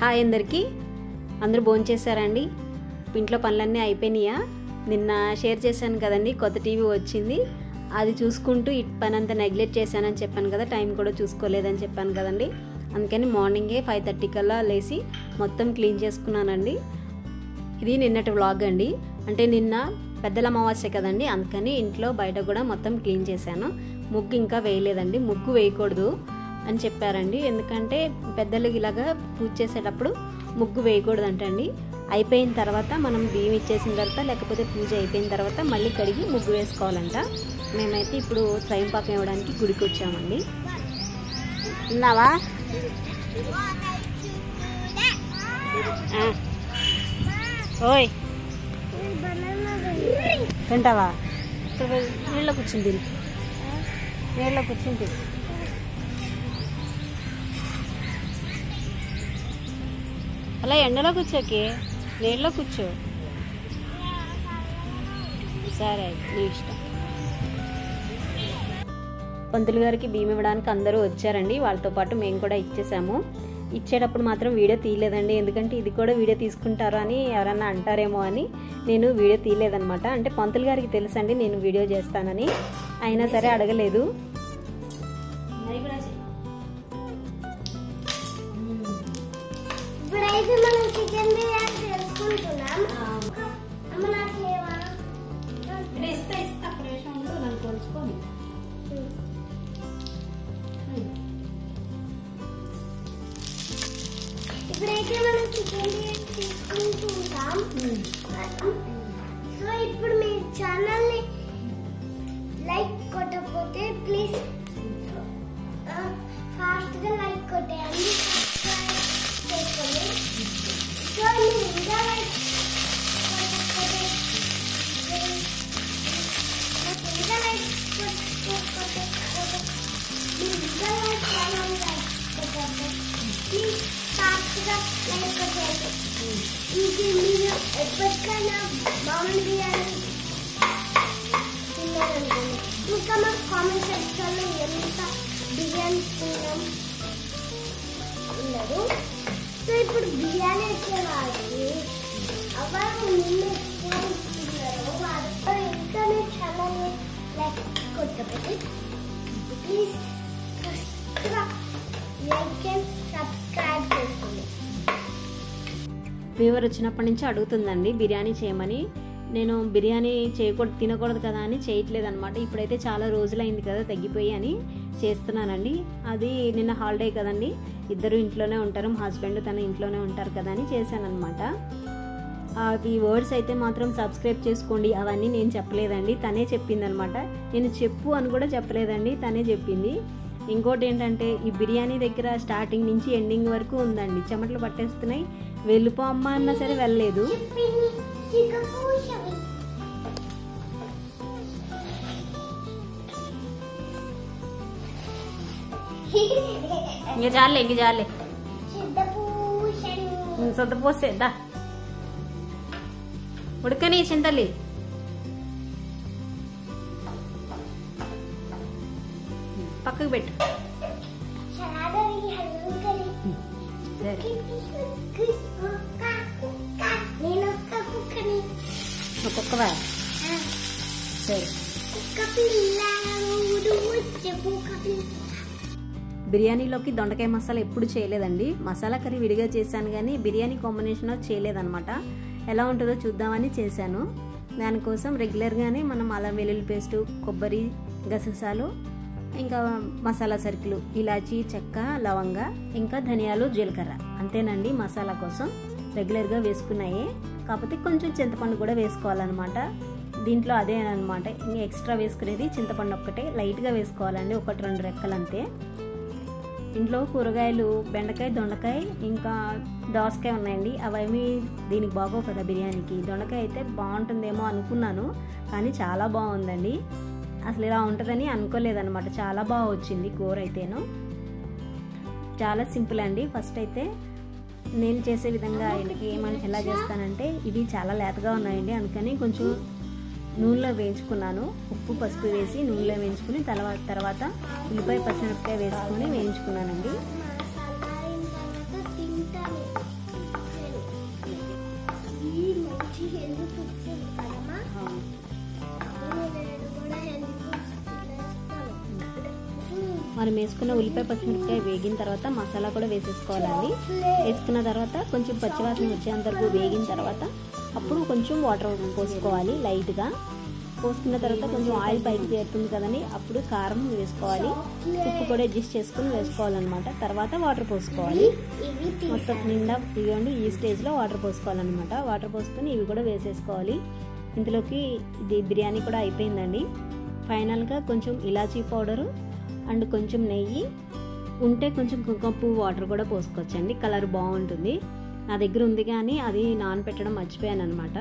Hi అందరికీ, అందరూ భోంచేశారండి? ఇంట్లో పనులన్నీ అయిపోయినాయా? నిన్న షేర్ చేశాను కదండి, కొత్త టీవీ వచ్చింది. అది చూసుకుంటూ ఈ పని అంతా నెగ్లెక్ట్ చేశానని చెప్పాను కదా, టైం కూడా చూసుకోలేదని చెప్పాను కదండి. అందుకని మార్నింగే 5:30 కల్లా లేచి మొత్తం క్లీన్ చేసుకున్నానండి. ఇది నిన్నటి వ్లాగ్ అండి. అంటే నిన్న పెద్దల అమావాస్య కదండి, అందుకని ఇంట్లో బయట కూడా మొత్తం క్లీన్ చేశాను. ముగ్గు ఇంకా వేయలేదండి, ముగ్గు వేయకూడదు అని చెప్పారండి. ఎందుకంటే పెద్దలకి ఇలాగా పూజ చేసేటప్పుడు ముగ్గు వేయకూడదు అంటండి. అయిపోయిన తర్వాత మనం బియ్యం ఇచ్చేసిన తర్వాత, లేకపోతే పూజ అయిపోయిన తర్వాత మళ్ళీ కడిగి ముగ్గు వేసుకోవాలంట. మేమైతే ఇప్పుడు స్వయంపాకం ఇవ్వడానికి గుడికి వచ్చామండి. ఉన్నావా? ఓయ్ తింటావా? నీళ్ళ కూర్చుంది, నీళ్ళ కూర్చుంది. అలా ఎండలో కూర్చోకి, నీళ్ళలో కూర్చో. సరే, నీ ఇష్టం. పంతులు గారికి బియ్యం ఇవ్వడానికి అందరూ వచ్చారండి. వాళ్ళతో పాటు మేము కూడా ఇచ్చేసాము. ఇచ్చేటప్పుడు మాత్రం వీడియో తీయలేదండి, ఎందుకంటే ఇది కూడా వీడియో తీసుకుంటారు అని ఎవరన్నా అంటారేమో అని నేను వీడియో తీయలేదనమాట. అంటే పంతులు గారికి తెలుసండి నేను వీడియో చేస్తానని, అయినా సరే అడగలేదు. ఇప్పుడైతే మనం చికెన్ బిర్యానీ చేసుకుంటున్నాం. ఇప్పుడైతే మనం చికెన్ బిర్యానీ తీసుకుంటున్నాం. సో ఇప్పుడు మీ ఛానల్ ని లైక్ కొట్టకపోతే ప్లీజ్ ఫాస్ట్ గా లైక్ కొట్టేయండి, సబ్స్క్రైబ్ చేసుకోండి. సో మీరు ఇంకా లైక్ కొట్టకపోతే ప్లీజ్ ఫాస్ట్ గా లైక్ కొట్టేయండి. ఇది మీరు ఎప్పటికైనా మామూలు బిర్యానీ తిన్నారనుకోండి, ఇంకా మా కామెంట్ సెక్షన్ లో ఎంత బిర్యానీ తిన్నాం ఉండదు. సో ఇప్పుడు బిర్యానీ వచ్చే వాళ్ళకి ఎవరు ముందు తిన్నారో వాళ్ళతో ఇంకా మీ ఛానల్ లైక్ కొట్టబెట్టి ప్లీజ్ ఫస్ట్గా లైక్ అండ్ సబ్స్క్రైబ్ చేసుకోండి. ఫీవర్ వచ్చినప్పటి నుంచి అడుగుతుందండి బిర్యానీ చేయమని. నేను బిర్యానీ తినకూడదు కదా అని చేయట్లేదు అనమాట. ఇప్పుడైతే చాలా రోజులైంది కదా తగ్గిపోయి అని చేస్తున్నానండి. అది నిన్న హాలిడే కదండి, ఇద్దరు ఇంట్లోనే ఉంటారు, మా హస్బెండ్ తన ఇంట్లోనే ఉంటారు కదా అని చేశానమాట. ఈ వర్డ్స్ అయితే మాత్రం సబ్స్క్రైబ్ చేసుకోండి అవన్నీ నేను చెప్పలేదండి, తనే చెప్పింది అనమాట. నేను చెప్పు అని కూడా చెప్పలేదండి, తనే చెప్పింది. ఇంకోటి ఏంటంటే ఈ బిర్యానీ దగ్గర స్టార్టింగ్ నుంచి ఎండింగ్ వరకు ఉందండి, చెమటలు పట్టేస్తున్నాయి. వెళ్ళిపో అమ్మ అన్నా సరే వెళ్ళలేదు. ఇంక చాలే సొద్ద పోసేద్దా ఉడకని చింతలి. పక్కకు పెట్టు. కుక్కవా? సరే. బిర్యానీలోకి దొండకాయ మసాలా ఎప్పుడు చేయలేదండి. మసాలా కర్రీ విడిగా చేశాను కానీ బిర్యానీ కాంబినేషన్లో చేయలేదన్నమాట. ఎలా ఉంటుందో చూద్దామని చేశాను. దానికోసం రెగ్యులర్గానే మనం అల్లం వెల్లుల్లి పేస్టు, కొబ్బరి, గసగసాలు, ఇంకా మసాలా సరుకులు, ఇలాచీ, చెక్క, లవంగ, ఇంకా ధనియాలు, జీలకర్ర, అంతేనండి మసాలా కోసం రెగ్యులర్గా వేసుకున్నాయి. కాకపోతే కొంచెం చింతపండు కూడా వేసుకోవాలన్నమాట. దీంట్లో అదే అనమాట, ఇంకా ఎక్స్ట్రా వేసుకునేది చింతపండు ఒక్కటే, లైట్గా వేసుకోవాలండి, 1-2 రెక్కలు అంతే. ఇంట్లో కూరగాయలు బెండకాయ, దొండకాయ, ఇంకా దోసకాయ ఉన్నాయండి. అవేమి దీనికి బాగోవు కదా బిర్యానీకి. దొండకాయ అయితే బాగుంటుందేమో అనుకున్నాను, కానీ చాలా బాగుందండి. అసలు ఇలా ఉంటుందని అనుకోలేదన్నమాట. చాలా బాగా వచ్చింది కూర అయితేను. చాలా సింపుల్ అండి. ఫస్ట్ అయితే నేను చేసే విధంగా ఎలా చేస్తానంటే, ఇవి చాలా లేతగా ఉన్నాయండి, అందుకని కొంచెం నూనెలో వేయించుకున్నాను. ఉప్పు పసుపు వేసి నూనెలో వేయించుకుని తర్వాత ఉల్లిపాయ పచ్చిమిరపకాయ వేసుకొని వేయించుకున్నానండి. మనం వేసుకున్న ఉల్లిపాయ పచ్చిమిరపకాయ వేగిన తర్వాత మసాలా కూడా వేసేసుకోవాలండి. వేసుకున్న తర్వాత కొంచెం పచ్చివాసన వచ్చేంత వరకు వేగిన తర్వాత అప్పుడు కొంచెం వాటర్ పోసుకోవాలి లైట్గా. పోసుకున్న తర్వాత కొంచెం ఆయిల్ పైకి చేరుతుంది కదండి, అప్పుడు కారం వేసుకోవాలి. ఉప్పు కూడా అడ్జస్ట్ చేసుకుని వేసుకోవాలన్నమాట. తర్వాత వాటర్ పోసుకోవాలి. మొత్తం నిండా ఇవ్వండి ఈ స్టేజ్లో వాటర్ పోసుకోవాలన్నమాట. వాటర్ పోసుకొని ఇవి కూడా వేసేసుకోవాలి. ఇందులోకి ఇది బిర్యానీ కూడా అయిపోయిందండి. ఫైనల్గా కొంచెం ఇలాచీ పౌడరు అండ్ కొంచెం నెయ్యి ఉంటే కొంచెం కుంకుమ పువ్వు వాటర్ కూడా పోసుకోవచ్చండి, కలర్ బాగుంటుంది. నా దగ్గర ఉంది కానీ అది నానబెట్టడం మర్చిపోయాను అనమాట.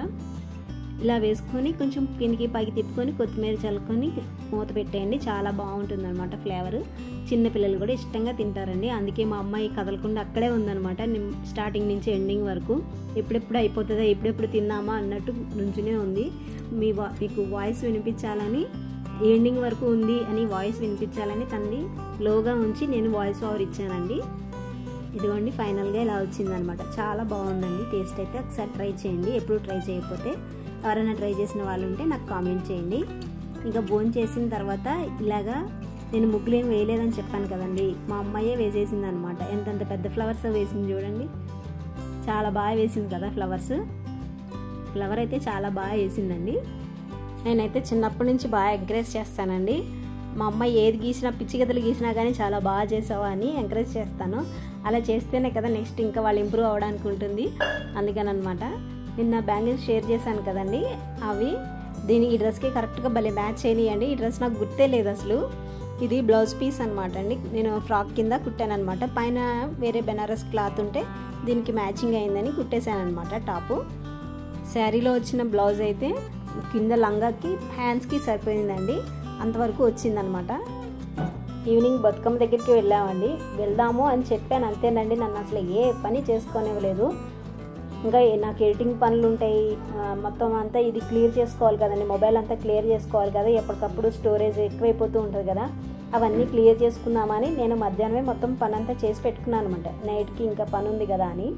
ఇలా వేసుకొని కొంచెం కిందికి పైకి తిప్పుకొని కొత్తిమీర చల్లుకొని మూత పెట్టేయండి. చాలా బాగుంటుంది అనమాట ఫ్లేవర్. చిన్నపిల్లలు కూడా ఇష్టంగా తింటారండి. అందుకే మా అమ్మాయి కదలకుండా అక్కడే ఉందనమాట స్టార్టింగ్ నుంచి ఎండింగ్ వరకు. ఎప్పుడెప్పుడు అయిపోతుందా, ఎప్పుడెప్పుడు తిన్నామా అన్నట్టు నుంచునే ఉంది. మీకు వాయిస్ వినిపించాలని, ఎండింగ్ వరకు ఉంది అని వాయిస్ వినిపించాలని తనని లోగా ఉంచి నేను వాయిస్ ఓవర్ ఇచ్చానండి. ఇదిగోండి ఫైనల్గా ఇలా వచ్చిందనమాట. చాలా బాగుందండి. టేస్ట్ అయితే ఒకసారి ట్రై చేయండి. ఎప్పుడు ట్రై చేయకపోతే ఎవరైనా ట్రై చేసిన వాళ్ళు ఉంటే నాకు కామెంట్ చేయండి. ఇంకా భోజనం చేసిన తర్వాత ఇలాగా నేను ముగ్గులేం వేయలేదని చెప్పాను కదండి, మా అమ్మాయే వేసేసింది అనమాట. ఎంతంత పెద్ద ఫ్లవర్స్ వేసింది చూడండి. చాలా బాగా వేసింది కదా ఫ్లవర్ అయితే చాలా బాగా వేసిందండి. నేనైతే చిన్నప్పటి నుంచి బాగా ఎంకరేజ్ చేస్తానండి. మా అమ్మాయి ఏది గీసినా, పిచ్చి గదులు గీసినా కానీ చాలా బాగా చేసావా అని ఎంకరేజ్ చేస్తాను. అలా చేస్తేనే కదా నెక్స్ట్ ఇంకా వాళ్ళు ఇంప్రూవ్ అవ్వడానికి ఉంటుంది. అందుకని అనమాట. నిన్న బ్యాంగిల్స్ షేర్ చేశాను కదండి, అవి ఈ డ్రెస్కి కరెక్ట్గా భలే మ్యాచ్ అయినాయండి. ఈ డ్రెస్ నాకు గుర్తే లేదు అసలు. ఇది బ్లౌజ్ పీస్ అనమాట అండి. నేను ఫ్రాక్ కింద కుట్టాను అనమాట. పైన వేరే బెనారస్ క్లాత్ ఉంటే దీనికి మ్యాచింగ్ అయిందని కుట్టేశాను అనమాట. టాపు శారీలో వచ్చిన బ్లౌజ్ అయితే కింద లంగాకి హ్యాండ్స్కి సరిపోయిందండి. అంతవరకు వచ్చిందనమాట. ఈవినింగ్ బతుకమ్మ దగ్గరికి వెళ్దాము అని చెప్పాను అంతేనండి. నన్ను అసలు ఏ పని చేసుకోనివ్వలేదు. ఇంకా నాకు ఎడిటింగ్ పనులు ఉంటాయి, మొత్తం అంతా ఇది క్లియర్ చేసుకోవాలి కదండి, మొబైల్ అంతా క్లియర్ చేసుకోవాలి కదా, ఎప్పటికప్పుడు స్టోరేజ్ ఎక్కువైపోతూ ఉంటుంది కదా, అవన్నీ క్లియర్ చేసుకుందామని నేను మధ్యాహ్నమే మొత్తం పని అంతా చేసి పెట్టుకున్నాను అనమాట. నైట్కి ఇంకా పని ఉంది కదా అని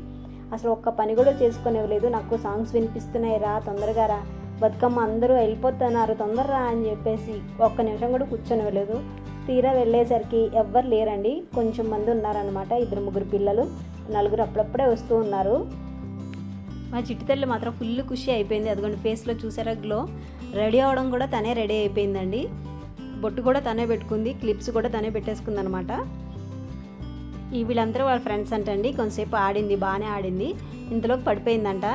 అసలు ఒక్క పని కూడా చేసుకునివ్వలేదు. నాకు సాంగ్స్ వినిపిస్తున్నాయి, రా తొందరగా రా, బతుకమ్మ అందరూ వెళ్ళిపోతున్నారు తొందరగా అని చెప్పేసి ఒక్క నిమిషం కూడా కూర్చొనివ్వలేదు. తీరా వెళ్ళేసరికి ఎవ్వరు లేరండి. కొంచెం మంది ఉన్నారనమాట, 2-3 పిల్లలు, 4 అప్పుడప్పుడే వస్తూ ఉన్నారు. మా చిట్టి తల్లి మాత్రం ఫుల్ ఖుషి అయిపోయింది. అదిగోండి ఫేస్లో చూసారా గ్లో. రెడీ అవ్వడం కూడా తనే రెడీ అయిపోయిందండి. బొట్టు కూడా తనే పెట్టుకుంది, క్లిప్స్ కూడా తనే పెట్టేసుకుంది అనమాట. వీళ్ళందరూ వాళ్ళ ఫ్రెండ్స్ అంటండి. కొంతసేపు ఆడింది, బాగానే ఆడింది. ఇంతలోకి పడిపోయిందంట.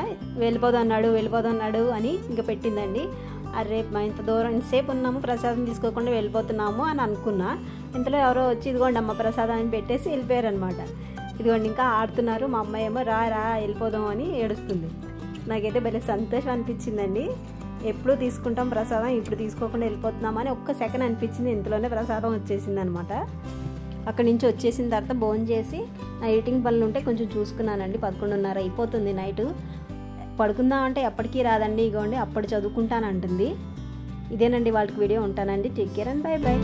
వెళ్ళిపోదన్నాడు అని ఇంకా పెట్టిందండి. అరే ఇంత దూరం ఇంతసేపు ఉన్నాము, ప్రసాదం తీసుకోకుండా వెళ్ళిపోతున్నాము అని అనుకున్నా. ఇంతలో ఎవరో వచ్చి ఇదిగోండి అమ్మ ప్రసాదం అని పెట్టేసి వెళ్ళిపోయారు అనమాట. ఇదిగోండి ఇంకా ఆడుతున్నారు. మా అమ్మాయి ఏమో రా వెళ్ళిపోదాం అని ఏడుస్తుంది. నాకైతే భలే సంతోషం అనిపించిందండి. ఎప్పుడు తీసుకుంటాం ప్రసాదం, ఇప్పుడు తీసుకోకుండా వెళ్ళిపోతున్నామని ఒక్క సెకండ్ అనిపించింది. ఇంతలోనే ప్రసాదం వచ్చేసింది అనమాట. అక్కడి నుంచి వచ్చేసిన తర్వాత భోజనం చేసి నా ఎడిటింగ్ పనులు ఉంటే కొంచెం చూసుకున్నానండి. 11:30 అయిపోతుంది నైట్. పడుకుందామంటే ఎప్పటికీ రాదండి. ఇగోండి అప్పుడు చదువుకుంటానంటుంది. ఇదేనండి వాళ్ళకి వీడియో. ఉంటానండి. Take care and by.